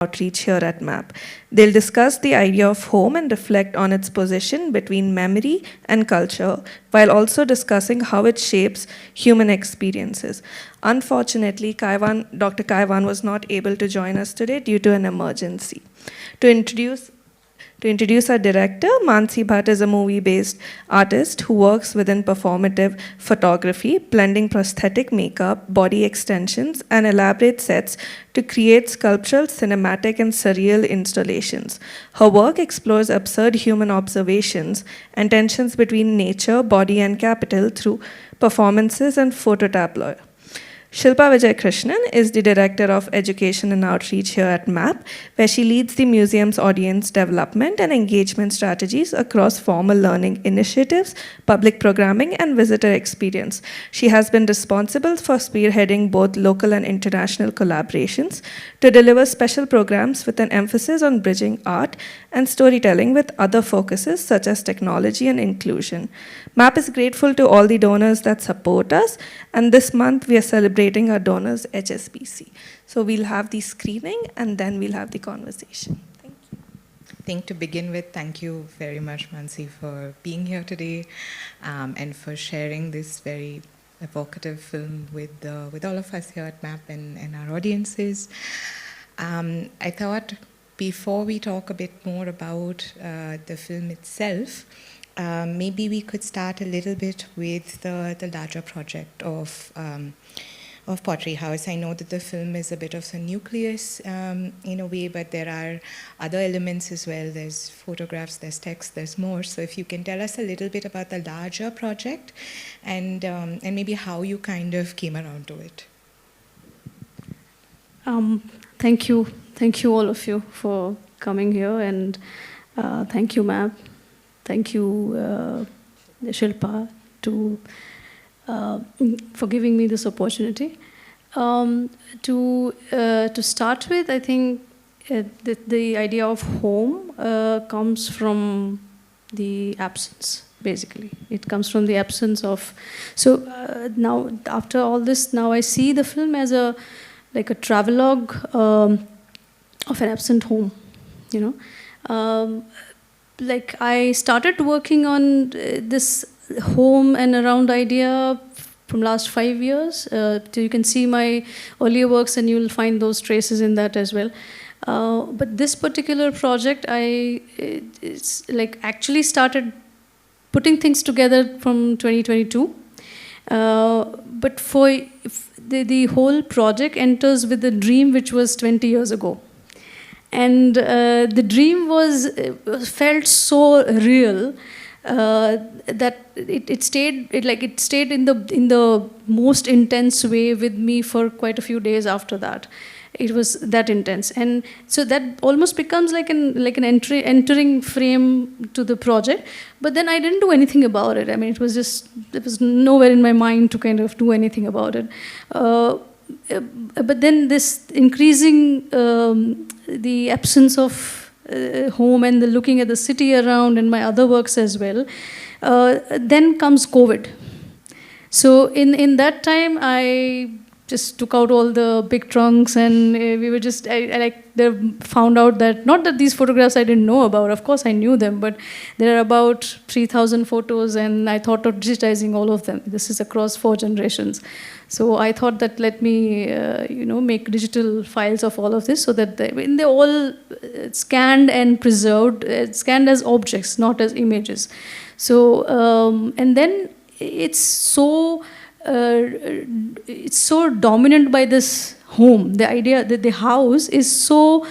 outreach here at MAP. They'll discuss the idea of home and reflect on its position between memory and culture, while also discussing how it shapes human experiences. Unfortunately, Dr. Kaiwan was not able to join us today due to an emergency. To introduce our director, Mansi Bhatt is a movie-based artist who works within performative photography, blending prosthetic makeup, body extensions, and elaborate sets to create sculptural, cinematic, and surreal installations. Her work explores absurd human observations and tensions between nature, body, and capital through performances and phototableau. Shilpa Vijay Krishnan is the Director of Education and Outreach here at MAP, where she leads the museum's audience development and engagement strategies across formal learning initiatives, public programming, and visitor experience. She has been responsible for spearheading both local and international collaborations to deliver special programs with an emphasis on bridging art and storytelling with other focuses such as technology and inclusion. MAP is grateful to all the donors that support us, and this month we are celebrating our donors HSBC. So we'll have the screening and then we'll have the conversation. Thank you. I think to begin with, thank you very much, Mansi, for being here today and for sharing this very evocative film with all of us here at MAP and our audiences. I thought before we talk a bit more about the film itself, maybe we could start a little bit with the larger project of Pottery House. I know that the film is a bit of a nucleus in a way, but there are other elements as well. There's photographs, there's text, there's more. So if you can tell us a little bit about the larger project and maybe how you kind of came around to it. Thank you. Thank you all of you for coming here, and thank you, MAP. Thank you, Shilpa, for giving me this opportunity. To start with, I think the idea of home comes from the absence, basically. It comes from the absence of... So now, after all this, now I see the film as like a travelogue of an absent home, you know. Like I started working on this home and around idea from last 5 years. So you can see my earlier works and you'll find those traces in that as well. But this particular project, it's like actually started putting things together from 2022. But for the whole project enters with a dream which was 20 years ago. And the dream felt so real that it stayed in the most intense way with me for quite a few days after that. It was that intense, and so that almost becomes like an entering frame to the project. But then I didn't do anything about it. I mean, it was nowhere in my mind to kind of do anything about it. But then this increasing the absence of home and the looking at the city around and my other works as well, then comes COVID. So in that time, I just took out all the big trunks, and we were just, I found out that, not that these photographs I didn't know about, of course I knew them, but there are about 3,000 photos, and I thought of digitizing all of them. This is across 4 generations. So I thought that let me, make digital files of all of this so that they're all scanned and preserved, scanned as objects, not as images. So, and then it's so dominant by this home. The idea that the house is so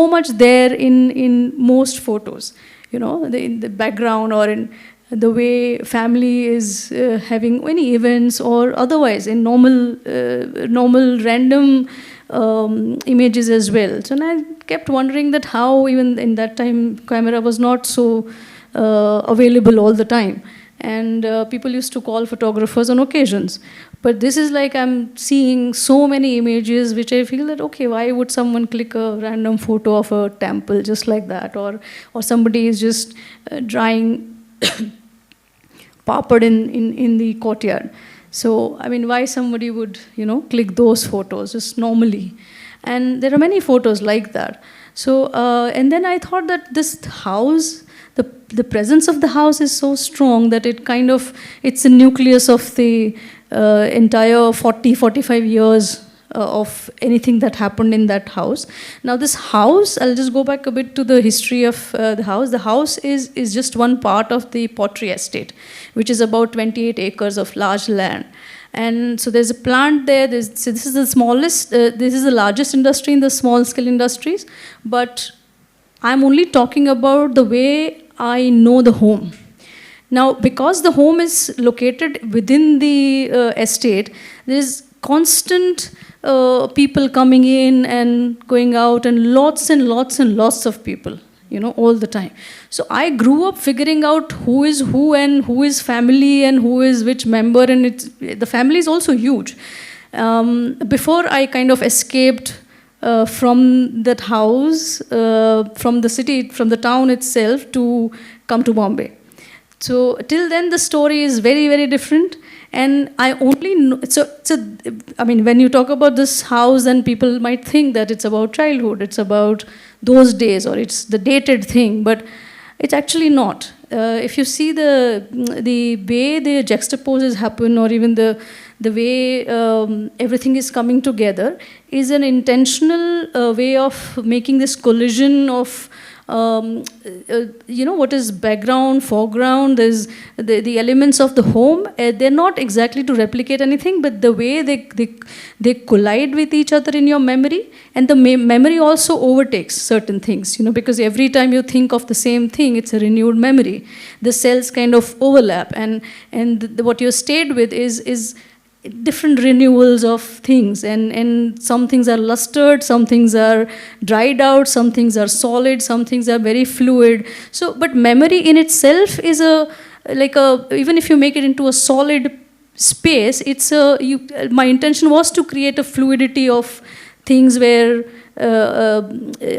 much there in most photos, in the background or in the way family is having any events or otherwise in normal random images as well. So and I kept wondering that how even in that time camera was not so available all the time. And people used to call photographers on occasions. But this is like I'm seeing so many images which I feel that, okay, why would someone click a random photo of a temple just like that? Or somebody is just drying papad in the courtyard. So, I mean, why somebody would, click those photos just normally? And there are many photos like that. So, and then I thought that this house, the presence of the house is so strong that it's the nucleus of the entire 45 years of anything that happened in that house. Now this house, I'll just go back a bit to the history of the house. The house is just one part of the Pottery Estate, which is about 28 acres of large land. And so there's a plant there. So this is the smallest, this is the largest industry in the small scale industries. But I'm only talking about the way I know the home. Now, because the home is located within the estate, there's constant people coming in and going out, and lots of people, all the time. So I grew up figuring out who is who and who is family and who is which member, and the family is also huge. Before I kind of escaped from that house, from the city, from the town itself, to come to Bombay. So till then, the story is very, very different. And I only know, I mean, when you talk about this house, then people might think that it's about childhood, it's about those days, or it's the dated thing, but it's actually not. If you see the way the juxtaposes happen, or even the way everything is coming together, is an intentional way of making this collision of what is background, foreground. There's the elements of the home. They're not exactly to replicate anything, but the way they collide with each other in your memory, and the memory also overtakes certain things, because every time you think of the same thing, it's a renewed memory. The cells kind of overlap, and what you're stayed with is different renewals of things, and some things are lustered, some things are dried out, some things are solid, some things are very fluid. So, but memory in itself is even if you make it into a solid space, my intention was to create a fluidity of things where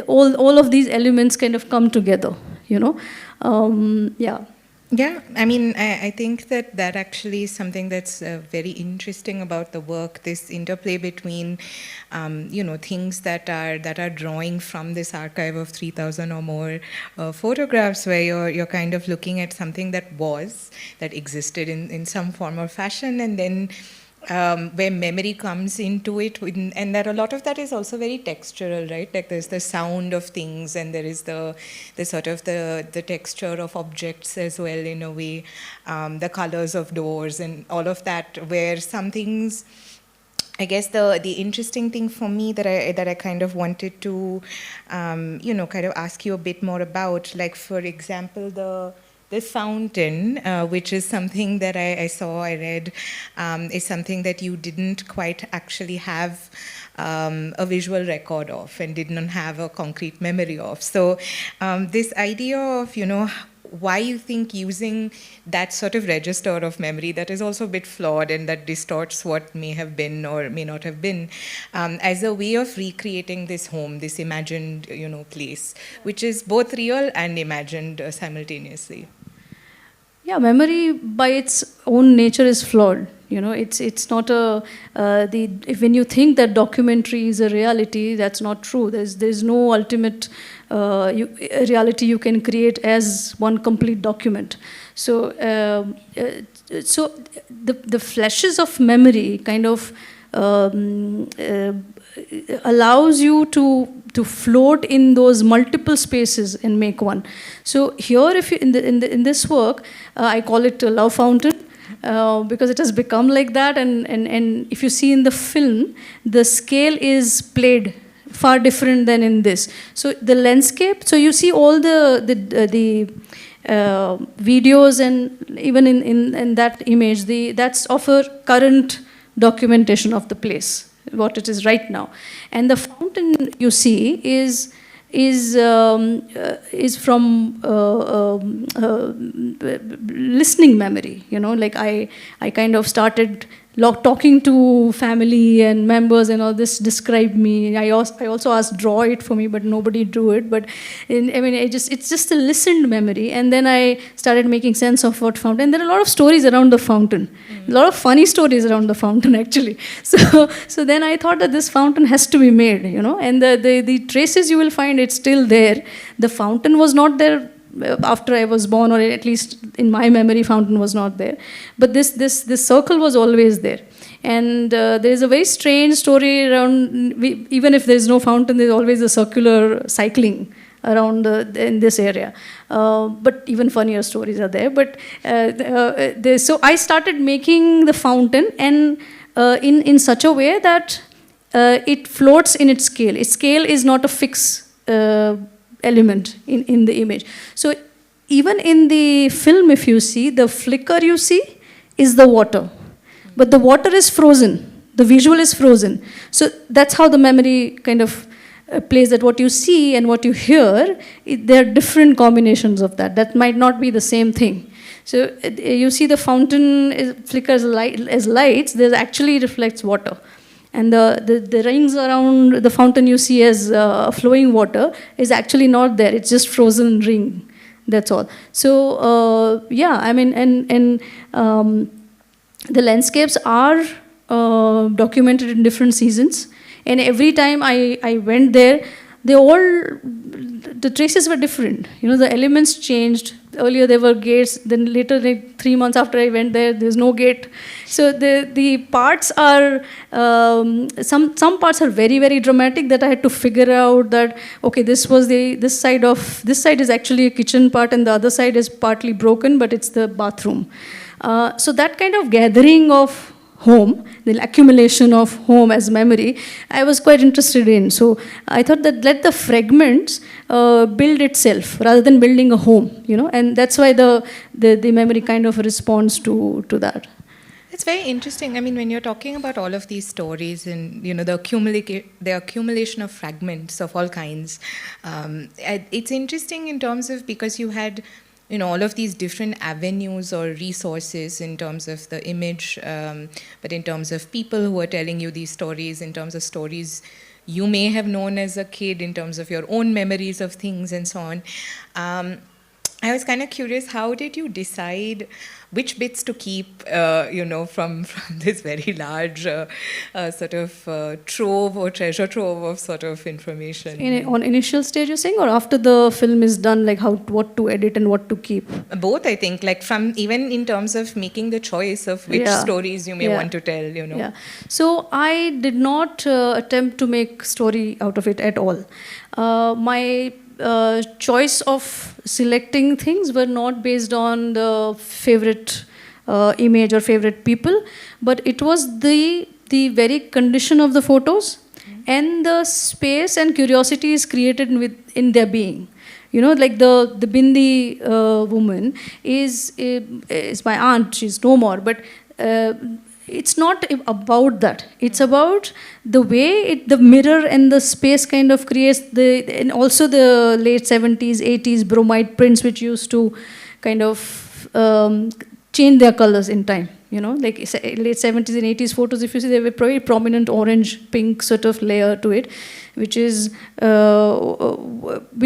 all of these elements kind of come together, yeah. Yeah, I mean, I think that actually is something that's very interesting about the work. This interplay between, things that are drawing from this archive of 3,000 or more photographs, where you're kind of looking at something that existed in some form or fashion, and then where memory comes into it, and that a lot of that is also very textural, right? Like there's the sound of things, and there is the sort of the texture of objects as well, in a way, the colors of doors and all of that, where some things, I guess the interesting thing for me that I kind of wanted to kind of ask you a bit more about, like, for example, the fountain, which is something that I read, is something that you didn't quite actually have a visual record of, and did not have a concrete memory of. So this idea of, why you think using that sort of register of memory that is also a bit flawed and that distorts what may have been or may not have been, as a way of recreating this home, this imagined, place, which is both real and imagined simultaneously. Yeah, memory by its own nature is flawed. It's not when you think that documentary is a reality, that's not true. There's no ultimate reality you can create as one complete document. So the flashes of memory kind of allows you to float in those multiple spaces and make one. So here, if you in this work, I call it a love fountain, because it has become like that. And if you see in the film, the scale is played far different than in this. So the landscape. So you see all the videos, and even in that image, that's of a current documentation of the place, what it is right now. And the fountain you see is from listening memory. Like I kind of started talking to family and members and all this described me. I also asked draw it for me, but nobody drew it. But it's just a listened memory. And then I started making sense of what fountain. And there are a lot of stories around the fountain, a lot of funny stories around the fountain actually. So then I thought that this fountain has to be made, and the traces you will find, it's still there. The fountain was not there after I was born, or at least in my memory, fountain was not there. But this circle was always there. And there is a very strange story around, even if there is no fountain, there is always a circular cycling around in this area. But even funnier stories are there. But so I started making the fountain, and in such a way that it floats in its scale. Its scale is not a fixed element in the image. So even in the film, if you see, the flicker you see is the water. But the water is frozen. The visual is frozen. So that's how the memory kind of plays, that what you see and what you hear, there are different combinations of that. That might not be the same thing. So you see the fountain flickers as lights, there actually reflects water. And the rings around the fountain you see as flowing water is actually not there. It's just frozen ring. That's all. So the landscapes are documented in different seasons. And every time I went there, the traces were different. The elements changed. Earlier there were gates, then later, 3 months after I went there's no gate. So the parts are, some parts are very, very dramatic, that I had to figure out that, okay, this side is actually a kitchen part, and the other side is partly broken, but it's the bathroom. So that kind of gathering of home, the accumulation of home as memory, I was quite interested in. So I thought that let the fragments build itself rather than building a home, and that's why the memory kind of responds to that. It's very interesting. I mean, when you're talking about all of these stories and, the accumulation of fragments of all kinds, it's interesting in terms of, because you had all of these different avenues or resources in terms of the image, but in terms of people who are telling you these stories, in terms of stories you may have known as a kid, in terms of your own memories of things and so on. I was kind of curious, how did you decide which bits to keep, from this very large sort of trove or treasure trove of sort of information? On initial stage, you're saying, or after the film is done, like what to edit and what to keep? Both, I think, like from even in terms of making the choice of which stories you may want to tell, Yeah. So I did not attempt to make story out of it at all. My choice of selecting things were not based on the favorite image or favorite people, but it was the very condition of the photos and the space and curiosity is created in their being. Like the Bindi woman is my aunt. She's no more, but it's not about that. It's about the way the mirror and the space kind of creates and also the late 70s, 80s bromide prints, which used to kind of change their colors in time. Like late 70s and 80s photos, if you see, they have a very prominent orange, pink sort of layer to it, which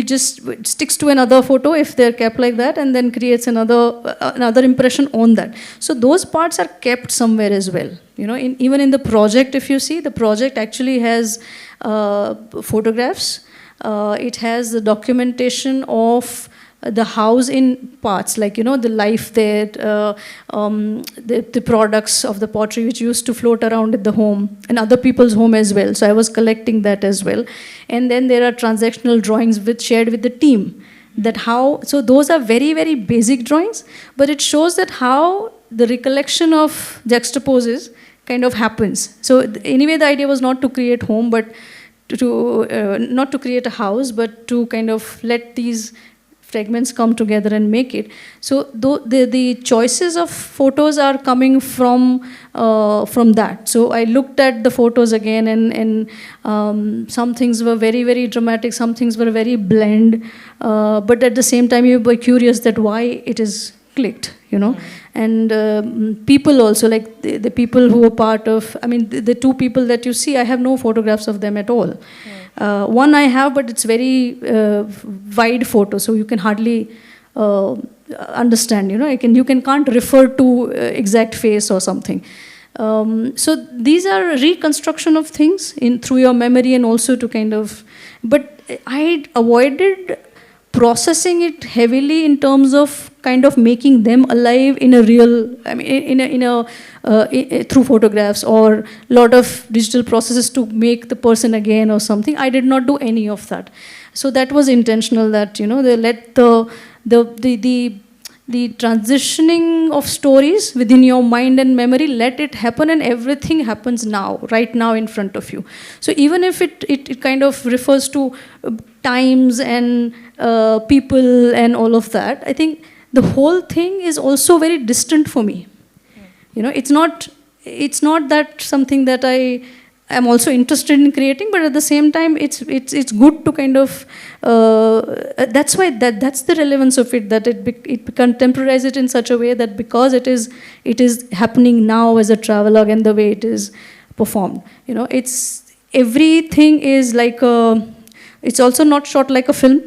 just sticks to another photo if they're kept like that, and then creates another impression on that. So those parts are kept somewhere as well. Even in the project, if you see, the project actually has photographs. It has the documentation of the house in parts, like, the life there, the products of the pottery which used to float around at the home and other people's home as well. So I was collecting that as well. And then there are transactional drawings shared with the team. So those are very, very basic drawings, but it shows that how the recollection of juxtaposes kind of happens. So anyway, the idea was not to create home, but not to create a house, but to kind of let these fragments come together and make it. So the choices of photos are coming from that. So I looked at the photos again, and some things were very, very dramatic, some things were very blend, but at the same time you were curious that why it is clicked, you know. And people also, like the people who were part of, I mean, the two people that you see, I have no photographs of them at all. One I have, but it's very wide photo, so you can hardly understand, you know, you can't refer to exact face or something. So these are reconstruction of things through your memory, and also to kind of, but I avoided processing it heavily in terms of kind of making them alive in a real, I mean, through photographs or lot of digital processes to make the person again or something. I did not do any of that. So that was intentional, that, you know, they let the transitioning of stories within your mind and memory, let it happen, and everything happens now, right now in front of you. So even if it kind of refers to times and people and all of that, I think the whole thing is also very distant for me. You know, it's not that something that I am also interested in creating, but at the same time, it's good to kind of, that's why that's the relevance of it, that it contemporize it in such a way that because it is happening now as a travelogue, and the way it is performed, you know, everything is like it's also not shot like a film.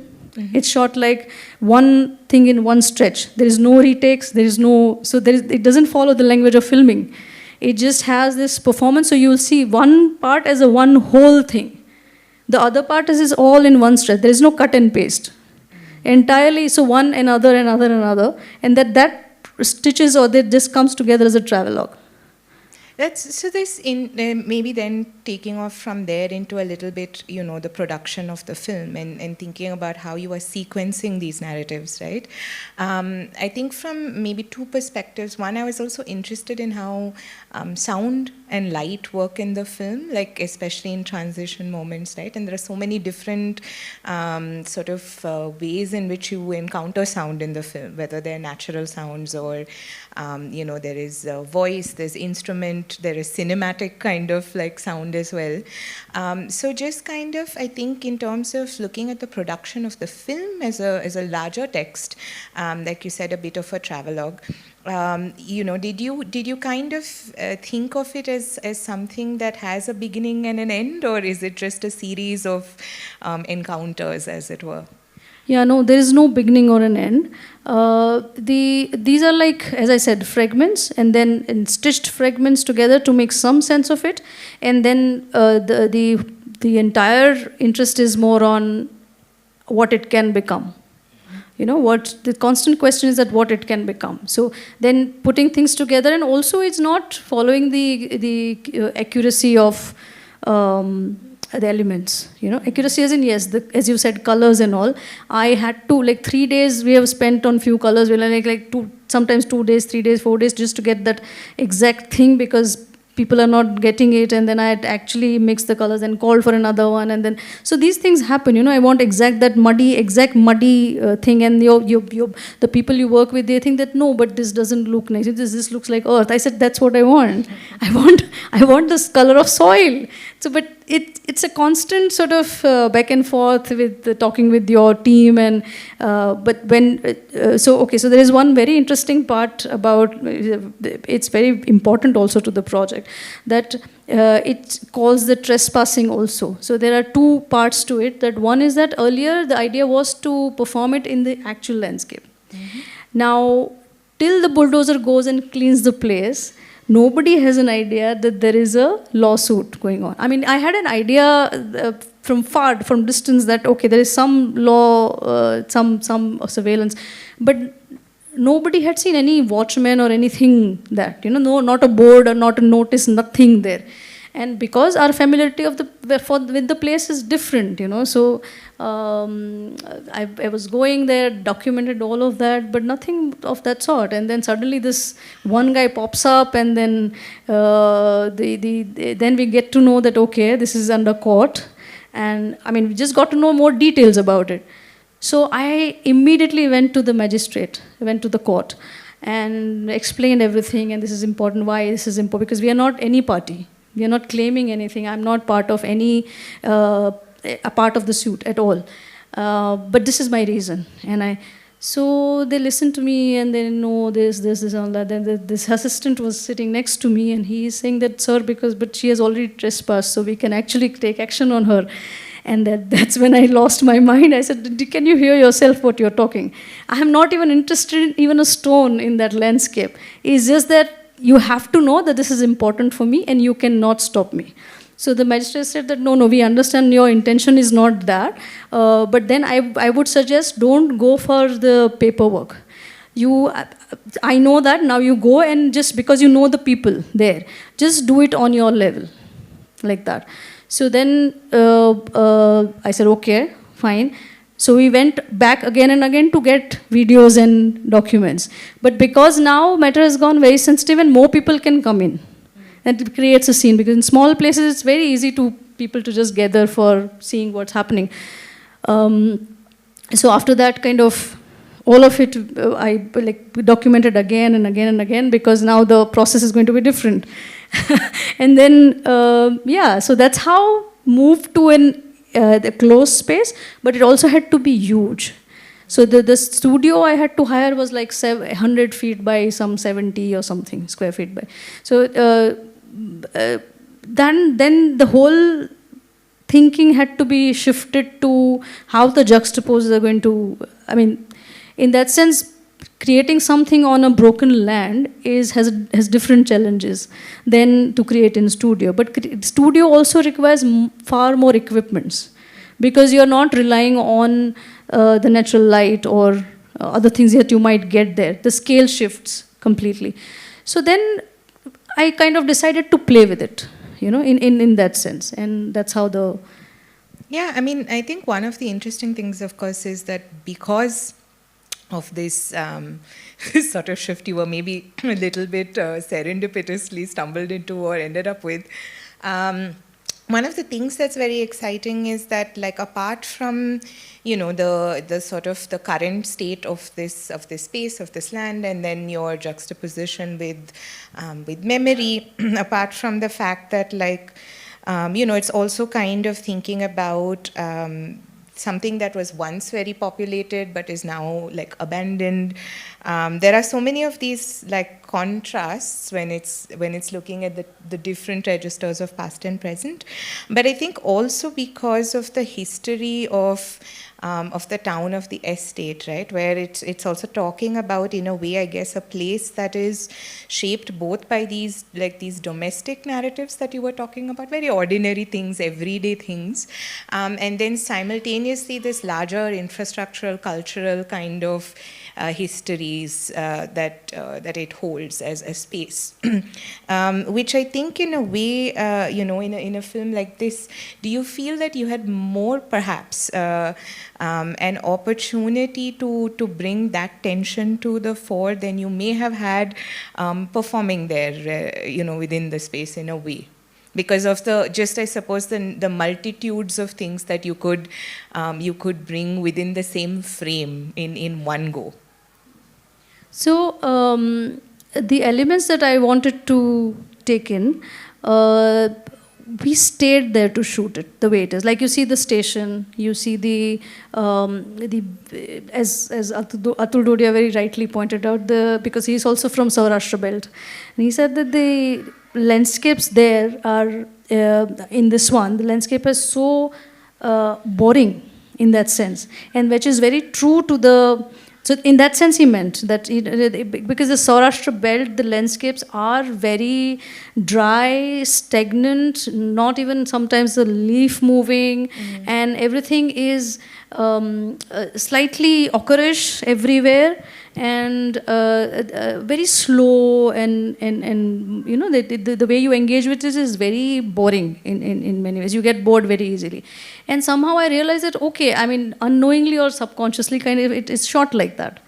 It's shot like one thing in one stretch. There is no retakes. It doesn't follow the language of filming. It just has this performance. So you will see one part as a one whole thing. The other part is all in one stretch. There is no cut and paste. Entirely, so one, another, and that stitches, or that just comes together as a travelogue. Maybe then taking off from there into a little bit, you know, the production of the film, and thinking about how you are sequencing these narratives, right? I think from maybe two perspectives. One, I was also interested in how sound and light work in the film, like especially in transition moments, right? And there are so many different ways in which you encounter sound in the film, whether they're natural sounds or, you know, there is voice, there's instrument, there is cinematic kind of like sound as well. So just kind of, I think in terms of looking at the production of the film as a larger text, like you said, a bit of a travelogue, you know, did you kind of think of it as something that has a beginning and an end, or is it just a series of encounters, as it were? Yeah, no, there is no beginning or an end. These are like, as I said, fragments, and then stitched fragments together to make some sense of it. And then the entire interest is more on what it can become. You know, what the constant question is that what it can become. So then putting things together, and also it's not following the accuracy of the elements, you know, accuracy as in, yes, as you said, colors and all. I had to, like 3 days we have spent on few colors, sometimes 2 days, 3 days, 4 days, just to get that exact thing, because people are not getting it, and then I had actually mixed the colors and called for another one, and then, so these things happen, you know. I want exact muddy thing, and the people you work with, they think that, no, but this doesn't look nice, this looks like earth. I said, that's what I want. I want this color of soil. So, but it's a constant sort of back and forth with talking with your team, and but when so there is one very interesting part about it's very important also to the project, that it calls the trespassing also. So there are two parts to it. That one is that earlier the idea was to perform it in the actual landscape. Now, till the bulldozer goes and cleans the place, nobody has an idea that there is a lawsuit going on. I mean, I had an idea from distance that, okay, there is some law, some surveillance, but nobody had seen any watchman or anything that, you know, no, not a board or not a notice, nothing there. And because our familiarity with the place is different, you know, so I was going there, documented all of that, but nothing of that sort. And then suddenly this one guy pops up, and then then we get to know that, okay, this is under court. And I mean, we just got to know more details about it. So I immediately went to the magistrate, went to the court, and explained everything. And this is important. Why this is important? Because we are not any party. We are not claiming anything. I'm not part of any a part of the suit at all. But this is my reason. And So they listened to me and they know this, all that. Then this assistant was sitting next to me and he is saying that, sir, but she has already trespassed, so we can actually take action on her. And that's when I lost my mind. I said, can you hear yourself what you're talking? I am not even interested in even a stone in that landscape. It's just that you have to know that this is important for me and you cannot stop me. So the magistrate said that, no, we understand your intention is not that. But then I would suggest don't go for the paperwork. I know that, now you go and just because you know the people there, just do it on your level, like that. So then I said, okay, fine. So we went back again and again to get videos and documents. But because now matter has gone very sensitive and more people can come in. And it creates a scene, because in small places it's very easy to people to just gather for seeing what's happening. So after that, kind of all of it, I documented again and again and again, because now the process is going to be different. And then so that's how moved to the closed space, but it also had to be huge. So the studio I had to hire was like 100 feet by some 70 or something square feet by. So then the whole thinking had to be shifted to how the juxtaposes are going to, in that sense, creating something on a broken land has different challenges than to create in studio. But studio also requires far more equipments, because you're not relying on the natural light or other things that you might get there. The scale shifts completely. So then I kind of decided to play with it, in that sense. And that's how the... Yeah, I think one of the interesting things, of course, is that because of this this sort of shift you were maybe a little bit serendipitously stumbled into or ended up with, one of the things that's very exciting is that, like, apart from the sort of the current state of this space, of this land, and then your juxtaposition with memory, apart from the fact that, like, it's also kind of thinking about something that was once very populated but is now like abandoned. There are so many of these like contrasts when it's looking at the different registers of past and present. But I think also because of the history of the town, of the estate, right, where it's also talking about, in a way, I guess, a place that is shaped both by these domestic narratives that you were talking about, very ordinary things, everyday things, and then simultaneously this larger infrastructural, cultural kind of histories that it holds as a space, which I think, in a way, in a film like this, do you feel that you had more, perhaps, an opportunity to bring that tension to the fore than you may have had performing there, within the space, in a way? Because of I suppose, the multitudes of things that you could bring within the same frame in one go. So the elements that I wanted to take in, we stayed there to shoot it the way it is. Like, you see the station, you see the as Atul Dodia very rightly pointed out, because he's also from Saurashtra belt, and he said that the landscapes there are in this one, the landscape is so boring in that sense, and which is very true to the. So in that sense, he meant that because the Saurashtra belt, the landscapes are very dry, stagnant, not even sometimes the leaf moving, and everything is slightly occurish everywhere, and very slow, and the way you engage with it is very boring in many ways. You get bored very easily. And somehow I realized that, okay, unknowingly or subconsciously, kind of, it is shot like that.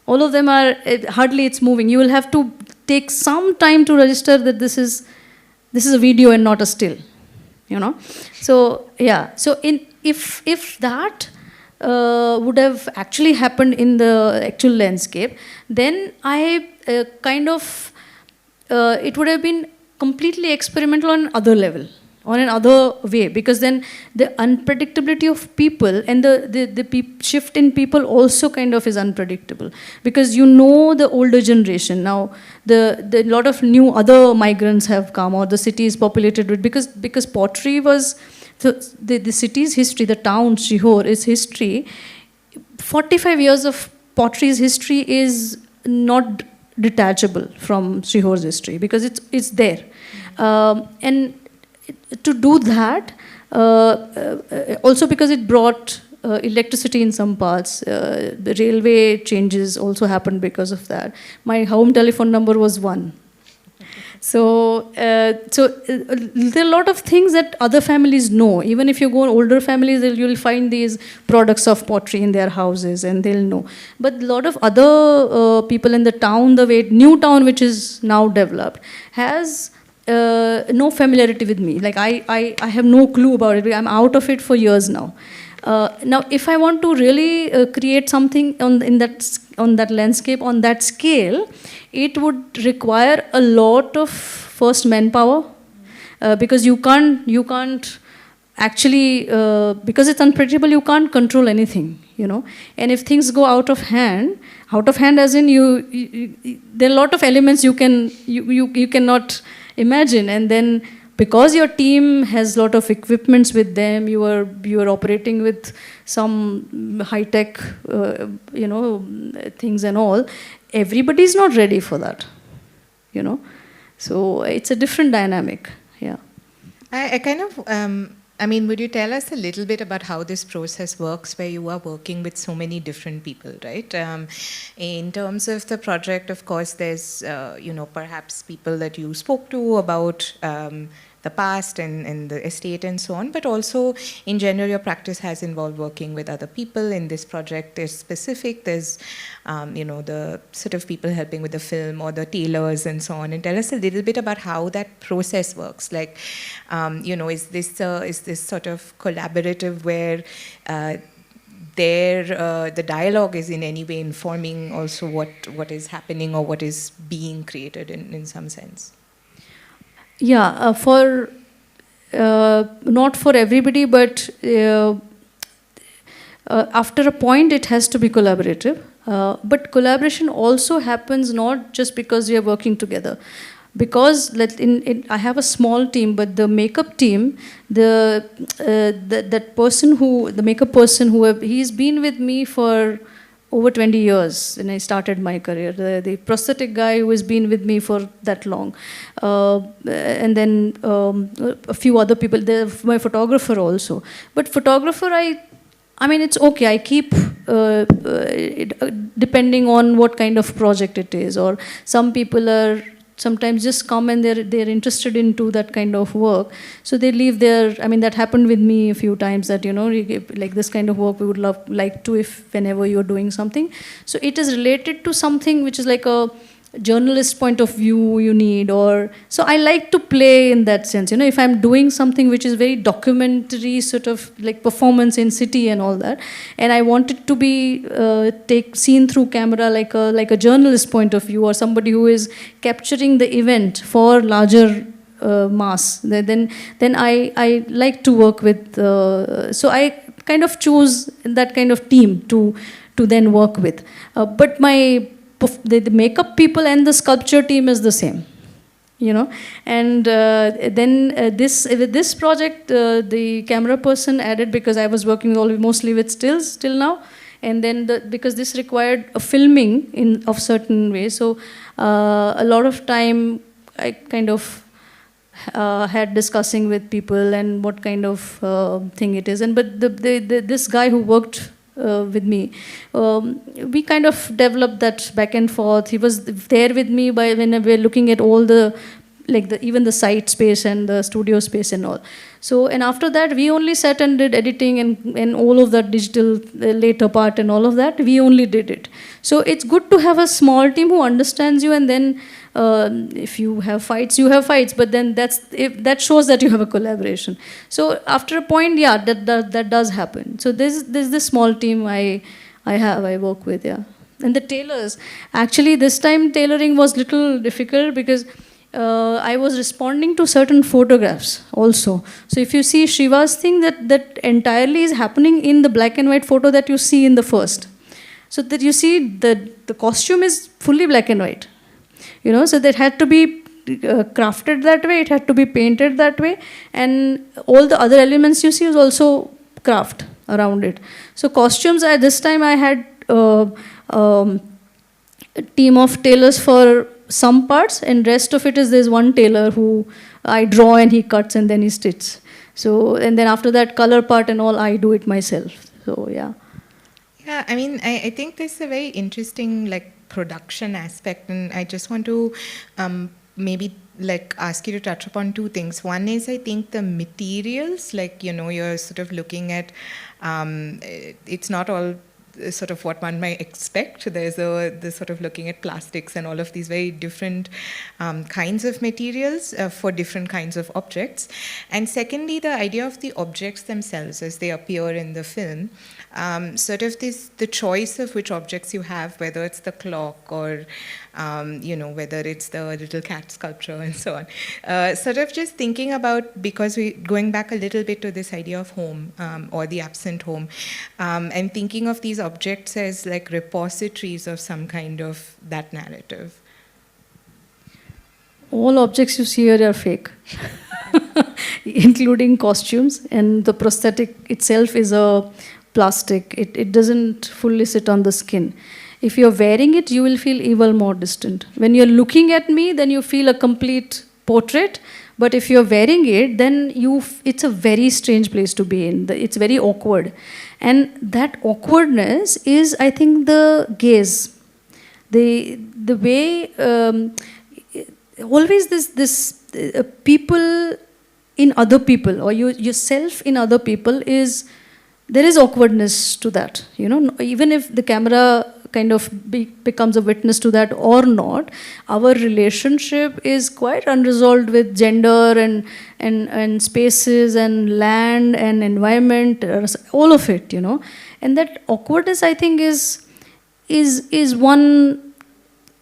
All of them are, hardly it's moving. You will have to take some time to register that this is a video and not a still, So, yeah. So if that would have actually happened in the actual landscape, then I it would have been completely experimental on other level. on another way, because then the unpredictability of people and the shift in people also kind of is unpredictable, because you know the older generation now, the lot of new other migrants have come, or the city is populated with, because pottery was the city's history, the town Shihor is history. 45 years of pottery's history is not detachable from Shihor's history, because it's there. And to do that, also because it brought electricity in some parts, the railway changes also happened because of that. My home telephone number was 1. So there are a lot of things that other families know. Even if you go on older families, you'll find these products of pottery in their houses, and they'll know. But a lot of other people in the town, the new town which is now developed, has no familiarity with me. Like I have no clue about it. I'm out of it for years now. Now, if I want to really create something on that landscape, on that scale, it would require a lot of first manpower, because you can't actually, because it's unpredictable, you can't control anything, you know. And if things go out of hand as in there are a lot of elements you cannot imagine, and then because your team has a lot of equipments with them, you are operating with some high-tech, things and all. Everybody's not ready for that, you know. So it's a different dynamic, yeah. I kind of, would you tell us a little bit about how this process works, where you are working with so many different people, right? In terms of the project, of course, there's, perhaps people that you spoke to about the past and the estate and so on, but also in general your practice has involved working with other people. In this project there's specific, there's the sort of people helping with the film, or the tailors and so on. And tell us a little bit about how that process works. Like, is this sort of collaborative where the dialogue is in any way informing also what is happening or what is being created in some sense? Yeah, for not for everybody, but after a point it has to be collaborative. But collaboration also happens not just because we are working together. Because I have a small team, but the makeup team, the makeup person he's been with me for over 20 years when I started my career. The prosthetic guy who has been with me for that long. And then a few other people. My photographer also. But photographer, it's okay. I keep, depending on what kind of project it is. Or some people are sometimes just come and they're interested into that kind of work. So they leave their, that happened with me a few times, that, like this kind of work we would like to, if whenever you're doing something. So it is related to something which is like a journalist point of view you need, or, so I like to play in that sense. If I'm doing something which is very documentary, sort of like performance in city and all that, and I want it to be seen through camera like a journalist point of view, or somebody who is capturing the event for larger mass, then I like to work with, so I kind of choose that kind of team to then work with. But the makeup people and the sculpture team is the same, and then with this project, the camera person added, because I was working mostly with stills till now, and then because this required a filming of certain ways, so a lot of time I kind of had discussing with people and what kind of thing it is. But this guy who worked with me, we kind of developed that back and forth. He was there with me when we were looking at all even the site space and the studio space and all. So, and after that, we only sat and did editing and all of that digital later part and all of that, we only did it. So it's good to have a small team who understands you, and then if you have fights, you have fights, but then that shows that you have a collaboration. So after a point, yeah, that does happen. So there's this small team I work with, yeah. And the tailors, actually this time tailoring was little difficult, because I was responding to certain photographs also. So if you see Shiva's thing, that entirely is happening in the black and white photo that you see in the first. So that you see the costume is fully black and white. So that had to be crafted that way, it had to be painted that way, and all the other elements you see is also craft around it. So costumes, at this time I had a team of tailors for some parts, and rest of it is there's one tailor who I draw and he cuts and then he stitches. So, and then after that color part and all, I do it myself. So yeah. Yeah, I mean, I think there's a very interesting production aspect, and I just want to maybe ask you to touch upon two things. One is, I think, the materials, you're sort of looking at, it's not all sort of what one might expect. There's the sort of looking at plastics and all of these very different kinds of materials for different kinds of objects. And secondly, the idea of the objects themselves as they appear in the film. Sort of the choice of which objects you have, whether it's the clock or whether it's the little cat sculpture and so on. Sort of just thinking about, because we're going back a little bit to this idea of home or the absent home, and thinking of these objects as repositories of some kind of that narrative. All objects you see here are fake, including costumes, and the prosthetic itself is a plastic. It doesn't fully sit on the skin. If you're wearing it, you will feel even more distant. When you're looking at me, then you feel a complete portrait. But if you're wearing it, then it's a very strange place to be in. It's very awkward. And that awkwardness is, I think, the gaze. The way, always this people in other people, or yourself in other people there is awkwardness to that, even if the camera kind of becomes a witness to that or not, our relationship is quite unresolved with gender and spaces and land and environment, all of it, and that awkwardness, I think, is one,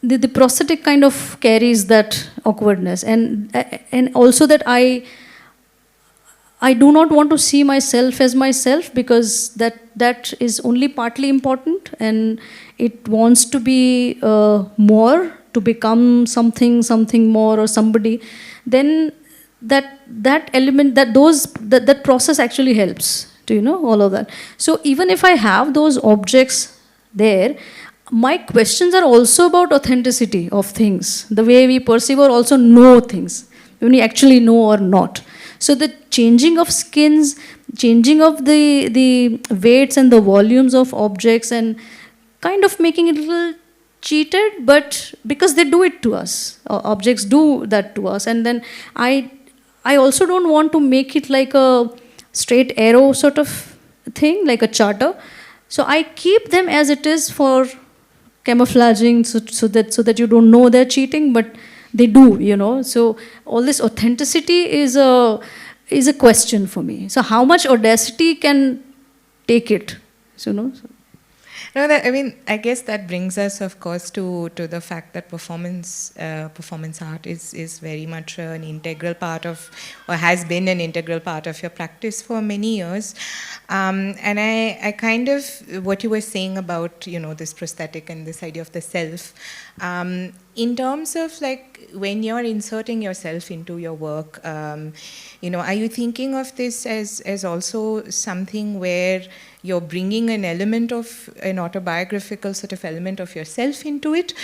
the prosthetic kind of carries that awkwardness, and also that I do not want to see myself as myself, because that is only partly important, and it wants to be more, to become something more or somebody. Then that element, that process actually helps to all of that. So even if I have those objects there, my questions are also about authenticity of things, the way we perceive or also know things, when we actually know or not. So the changing of skins, changing of the weights and the volumes of objects, and kind of making it a little cheated, but because they do it to us, objects do that to us. And then I also don't want to make it like a straight arrow sort of thing, like a charter. So I keep them as it is for camouflaging, so that you don't know they're cheating, but they do, So all this authenticity is a question for me. So how much audacity can take it? So. No, I guess that brings us, of course, to the fact that performance art is very much an integral part of, or has been an integral part of your practice for many years. And I kind of, what you were saying about, this prosthetic and this idea of the self, in terms of when you're inserting yourself into your work, are you thinking of this as also something where you're bringing an element of an autobiographical sort of element of yourself into it,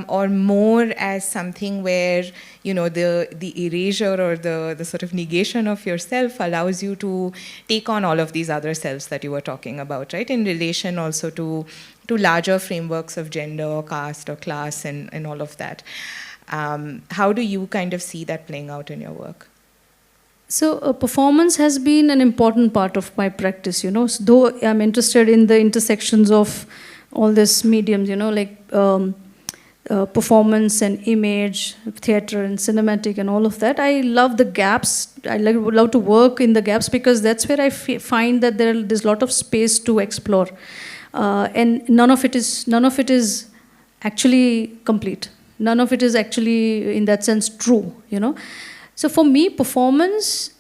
or more as something where, the erasure or the sort of negation of yourself allows you to take on all of these other selves that you were talking about, right? In relation also to larger frameworks of gender or caste or class and all of that. How do you kind of see that playing out in your work? So performance has been an important part of my practice, though I'm interested in the intersections of all these mediums, performance and image, theater and cinematic and all of that. I love the gaps. Would love to work in the gaps, because that's where I find that there's a lot of space to explore. And none of it is actually complete. None of it is actually, in that sense, true, you know. So for me, performance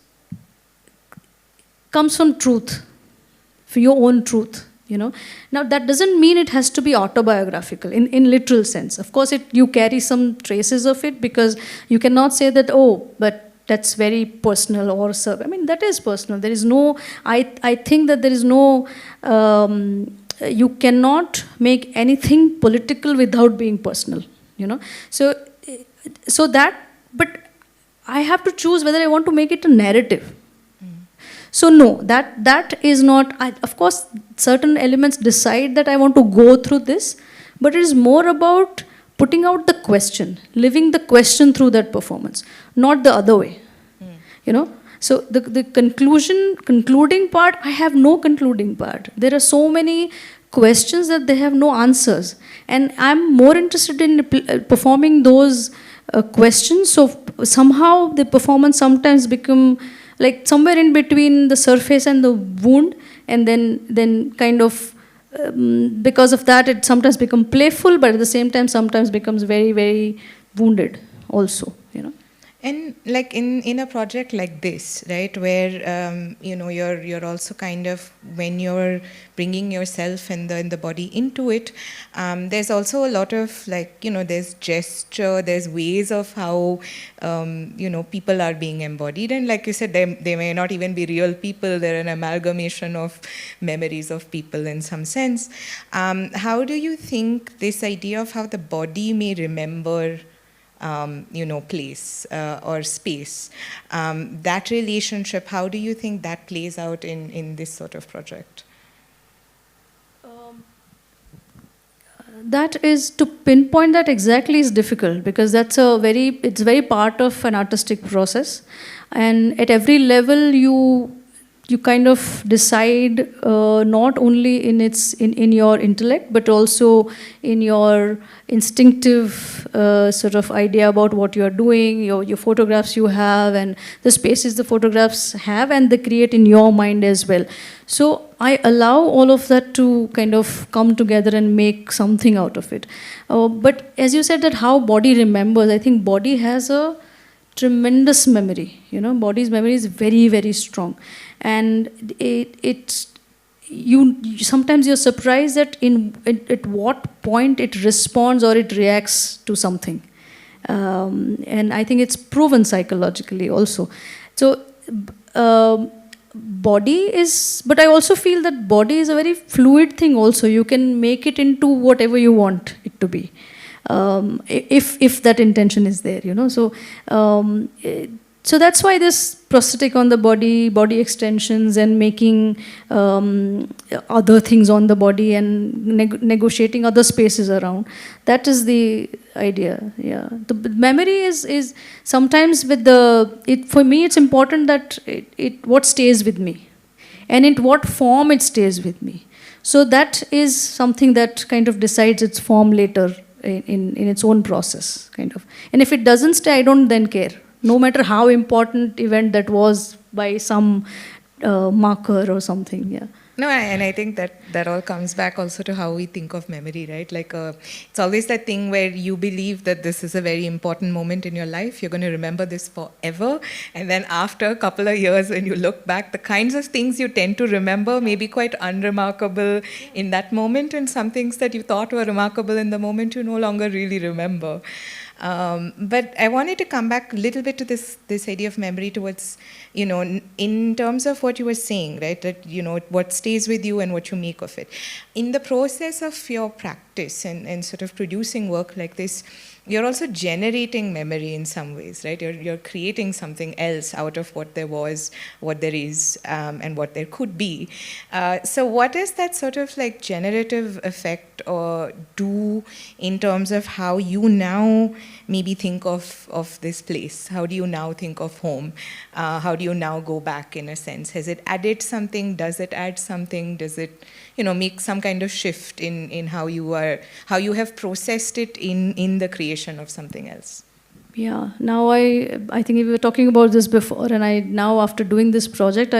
comes from truth, for your own truth, you know. Now, that doesn't mean it has to be autobiographical in literal sense. Of course, you carry some traces of it, because you cannot say that, oh, but that's very personal or I mean, that is personal. There is no, I think that there is no, you cannot make anything political without being personal, you know. So that, but I have to choose whether I want to make it a narrative. So no, that is not, of course, certain elements decide that I want to go through this, but it is more about putting out the question, living the question through that performance, not the other way, you know. So the concluding part, I have no concluding part. There are so many questions that they have no answers, and I'm more interested in performing those questions. So somehow the performance sometimes become like somewhere in between the surface and the wound, and then kind of because of that it sometimes becomes playful, but at the same time sometimes becomes very, very wounded also, you know. And like in a project like this, right, where you know, you're also kind of, when you're bringing yourself and the body into it, there's also a lot of, like, you know, there's gesture, there's ways of how you know, people are being embodied, and like you said, they may not even be real people. They're an amalgamation of memories of people in some sense. How do you think this idea of how the body may remember you know, place or space, that relationship, how do you think that plays out in this sort of project? That is, to pinpoint that exactly is difficult, because it's very part of an artistic process, and at every level you kind of decide not only in your intellect, but also in your instinctive sort of idea about what you are doing, your photographs you have, and the spaces the photographs have, and they create in your mind as well. So I allow all of that to kind of come together and make something out of it. But as you said, that how body remembers, I think body has a tremendous memory, you know. Body's memory is very, very strong, and you sometimes you're surprised that at what point it responds or it reacts to something, and I think it's proven psychologically also. So body is, but I also feel that body is a very fluid thing also. You can make it into whatever you want it to be, if that intention is there, you know. So that's why this prosthetic on the body extensions, and making other things on the body, and negotiating other spaces around. That is the idea. Yeah, the memory is sometimes with for me it's important that it what stays with me, and in what form it stays with me. So that is something that kind of decides its form later in its own process, kind of. And if it doesn't stay, I don't then care, no matter how important event that was by some marker or something. Yeah. No, and I think that all comes back also to how we think of memory, right? Like it's always that thing where you believe that this is a very important moment in your life. You're going to remember this forever. And then after a couple of years, when you look back, the kinds of things you tend to remember may be quite unremarkable in that moment. And some things that you thought were remarkable in the moment, you no longer really remember. But I wanted to come back a little bit to this idea of memory towards, you know, in terms of what you were saying, right? That, you know, what stays with you and what you make of it. In the process of your practice and sort of producing work like this, you're also generating memory in some ways, right? You're creating something else out of what there was, what there is, and what there could be. So what does that sort of like generative effect do in terms of how you now maybe think of this place? How do you now think of home? How do you now go back, in a sense? Has it added something? Does it add something? Does it, you know, make some kind of shift in how you have processed it in the creation of something else? Yeah, now I think we were talking about this before, and I now after doing this project,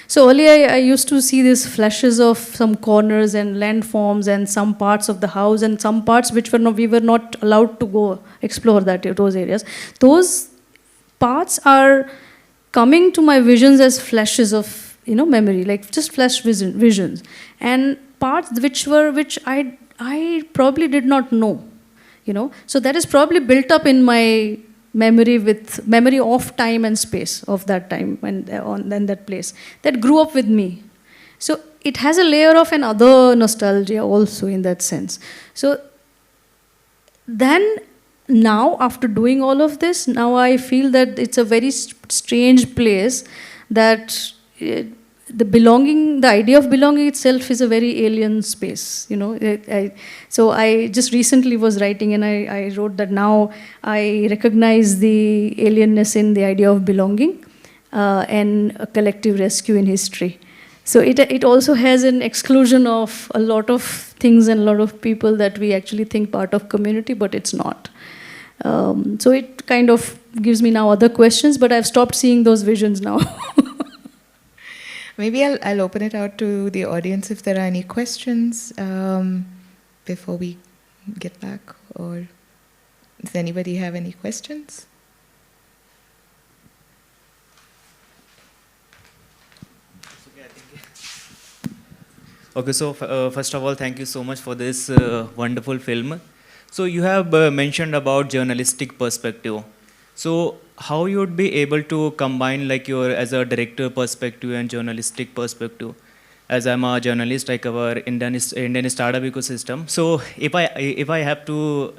so earlier I used to see these flashes of some corners and landforms and some parts of the house and some parts which we were not allowed to go explore those areas. Those parts are coming to my visions as flashes of memory, like just flash visions, and parts which I probably did not know. So that is probably built up in my memory with memory of time and space of that time and that place that grew up with me. So it has a layer of another nostalgia also in that sense. So then now after doing all of this, now I feel that it's a very strange place that the idea of belonging itself is a very alien space, so I just recently was writing and I wrote that now I recognize the alienness in the idea of belonging and a collective rescue in history. So it also has an exclusion of a lot of things and a lot of people that we actually think part of community, but it's not. So it kind of gives me now other questions, but I've stopped seeing those visions now. Maybe I'll open it out to the audience if there are any questions before we get back. Or does anybody have any questions? Okay, so first of all, thank you so much for this wonderful film. So you have mentioned about journalistic perspective. So how you would be able to combine like your as a director perspective and journalistic perspective? As I'm a journalist, I cover Indian startup ecosystem. So if I have to,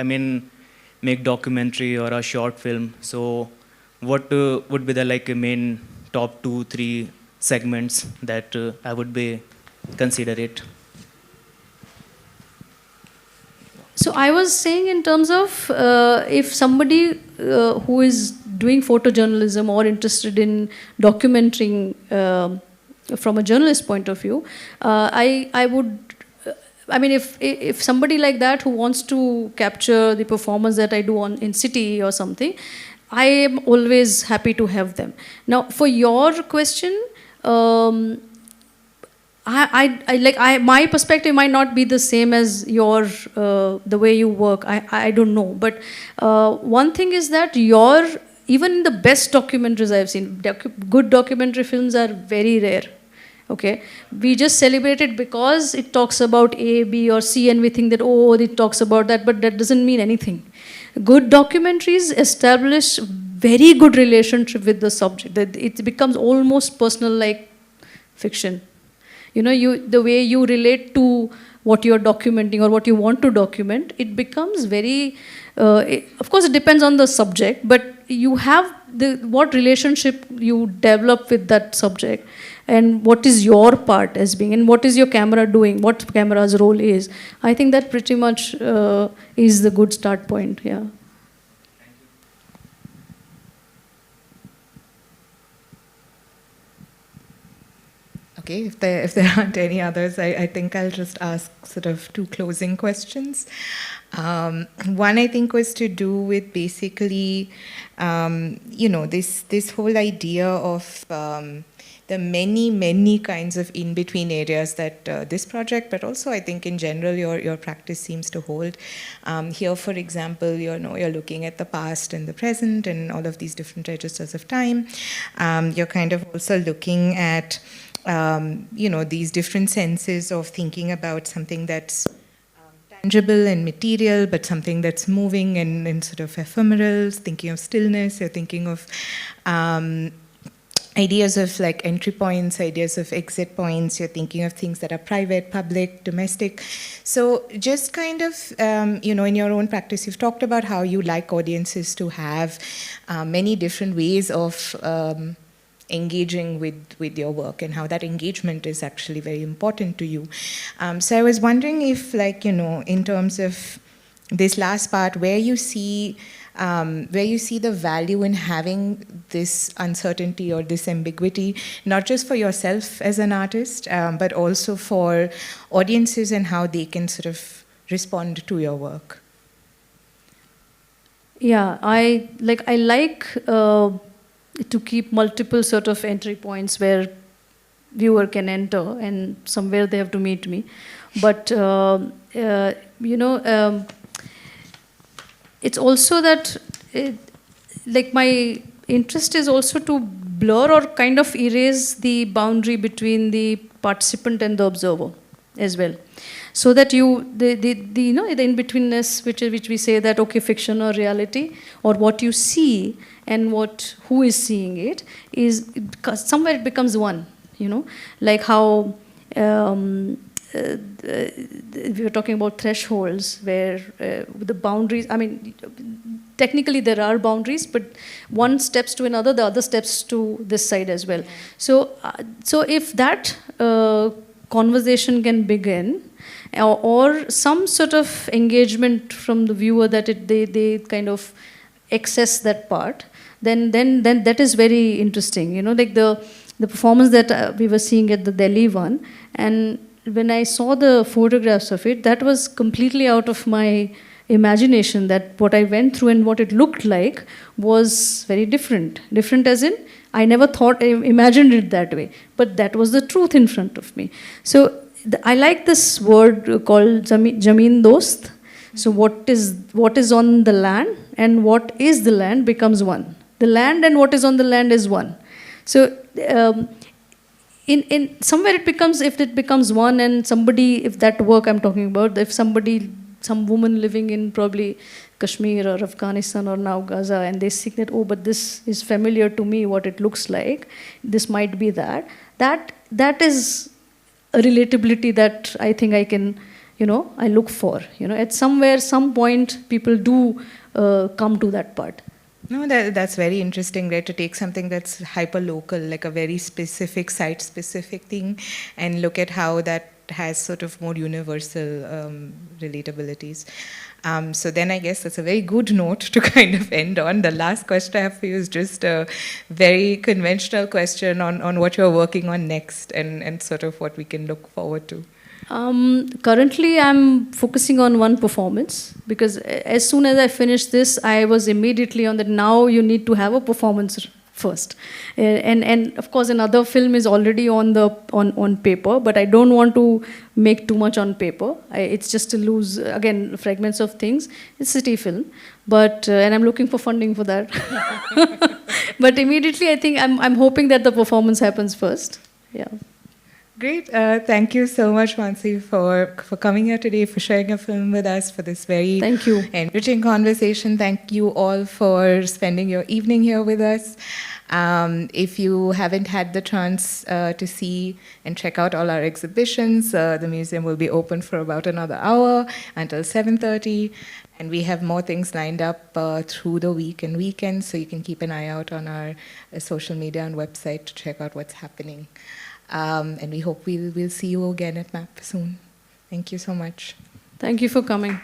make documentary or a short film, so what would be the like main top 2-3 segments that I would be consider it? So I was saying in terms of if somebody who is doing photojournalism or interested in documenting from a journalist point of view, I would, if somebody like that who wants to capture the performance that I do in city or something, I am always happy to have them. Now, for your question, my perspective might not be the same as your the way you work. I don't know, but one thing is that even the best documentaries I've seen, good documentary films are very rare. Okay, we just celebrate it because it talks about A, B, or C, and we think that it talks about that, but that doesn't mean anything. Good documentaries establish very good relationship with the subject. That it becomes almost personal, like fiction. The way you relate to what you're documenting or what you want to document, it becomes very, of course it depends on the subject, but you have what relationship you develop with that subject and what is your part as being and what is your camera doing, what camera's role is. I think that pretty much is the good start point, yeah. Okay, if there aren't any others, I think I'll just ask sort of 2 closing questions. One, I think, was to do with basically, this whole idea of the many kinds of in-between areas that this project, but also I think in general your practice seems to hold. Here, for example, you're looking at the past and the present and all of these different registers of time. You're kind of also looking at these different senses of thinking about something that's tangible and material, but something that's moving and sort of ephemeral, thinking of stillness, you're thinking of ideas of like entry points, ideas of exit points, you're thinking of things that are private, public, domestic. So just kind of, in your own practice, you've talked about how you like audiences to have many different ways of engaging with your work and how that engagement is actually very important to you. So I was wondering if, in terms of this last part, where you see the value in having this uncertainty or this ambiguity, not just for yourself as an artist, but also for audiences and how they can sort of respond to your work. Yeah, I like to keep multiple sort of entry points where viewer can enter, and somewhere they have to meet me. But you know, it's also that like my interest is also to blur or kind of erase the boundary between the participant and the observer as well, so that the you know, the in-betweenness, which we say that okay, fiction or reality, or what you see and who is seeing it, is somewhere it becomes one, you know, like how we were talking about thresholds where the boundaries, I mean, technically there are boundaries, but one steps to another, the other steps to this side as well. So if that conversation can begin, or some sort of engagement from the viewer, that they kind of access that part, then that is very interesting. You know, like the performance that we were seeing at the Delhi one, and when I saw the photographs of it, that was completely out of my imagination, that what I went through and what it looked like was very different. Different as in, I never thought, I imagined it that way, but that was the truth in front of me. So I like this word called Jameen Dost. So what is on the land and what is the land becomes one. The land and what is on the land is one. So in somewhere it becomes, if it becomes one, and somebody, if that work I'm talking about, if somebody, some woman living in probably Kashmir or Afghanistan or now Gaza, and they see that, oh, but this is familiar to me, what it looks like, this might be that is a relatability that I think I can, you know, I look for, you know, at somewhere, some point, people do come to that part. No, that's very interesting, right? To take something that's hyper-local, like a very specific, site-specific thing, and look at how that has sort of more universal relatabilities. So then I guess that's a very good note to kind of end on. The last question I have for you is just a very conventional question on what you're working on next, and sort of what we can look forward to. Currently, I'm focusing on one performance, because as soon as I finished this, I was immediately on that. Now you need to have a performance first, and of course another film is already on paper, but I don't want to make too much on paper. It's just to lose again fragments of things. It's a city film, but and I'm looking for funding for that. But immediately, I think I'm hoping that the performance happens first. Yeah. Great. Thank you so much, Mansi, for coming here today, for sharing a film with us, for this very Thank you. enriching conversation. Thank you all for spending your evening here with us. If you haven't had the chance to see and check out all our exhibitions, the museum will be open for about another hour until 7:30. And we have more things lined up through the week and weekends, so you can keep an eye out on our social media and website to check out what's happening. And we hope we'll see you again at MAP soon. Thank you so much. Thank you for coming.